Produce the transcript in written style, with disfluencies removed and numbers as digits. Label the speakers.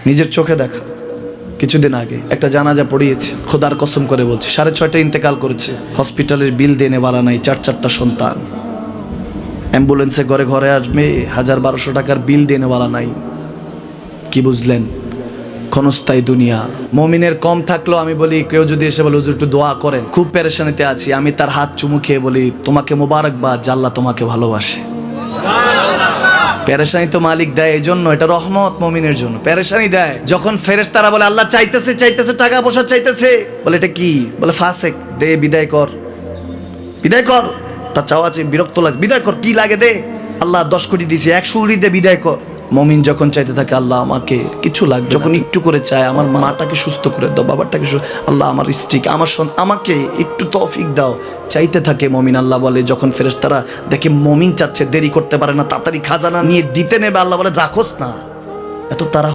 Speaker 1: নিজের চোখে দেখা। কিছুদিন আগে একটা জানাজা পড়িয়েছে, খোদার কসম করে বলছে 6:30 ইন্তেকাল করেছে। হসপিটালের বিল দেনেওয়ালা নাই, 4 সন্তান। অ্যাম্বুলেন্সে ঘরে ঘরে আসবে, 1000-1200 টাকার বিল দেনেওয়ালা নাই। কি বুঝলেন? ক্ষণস্থায়ী দুনিয়া। মুমিনের কম থাকলেও আমি বলি, কেউ যদি এসে বলে হুজুর একটু দোয়া করেন, খুব পেরেশানিতে আছি, আমি তার হাত চুমু খেয়ে বলি তোমাকে মোবারকবাদ, আল্লাহ তোমাকে ভালোবাসে। পেরেশানি তো মালিক দেয়, এই জন্য এটা রহমত মুমিনের জন্য। পেরেশানি দেয় যখন ফেরেশতারা বলে আল্লাহ চাইতেছে চাইতেছে, টাকা পয়সা চাইতেছে, বলে এটা কি? বলে ফাসেক, দে বিদায় কর, বিদায় কর। তার চাওয়া আছে, বিরক্ত লাগে, বিদায় কর, কি লাগে দে। আল্লাহ 10 কোটি দিয়েছে, 100 কোটি দে, বিদায় কর। মুমিন যখন চাইতে থাকে আল্লাহ আমাকে কিছু লাগবে, যখন একটু করে চায় আমার মাটাকে সুস্থ করে দাও, বাবাটাকে আল্লাহ আমার স্ত্রীকে, আমার আমাকে একটু তৌফিক দাও, চাইতে থাকে মুমিন। আল্লাহ বলে যখন ফেরেশতারা দেখে মুমিন চাচ্ছে, দেরি করতে পারে না, তাড়াতাড়ি খাজানা নিয়ে দিতে নেবে, আল্লাহ বলে রাখোস না, এত তারা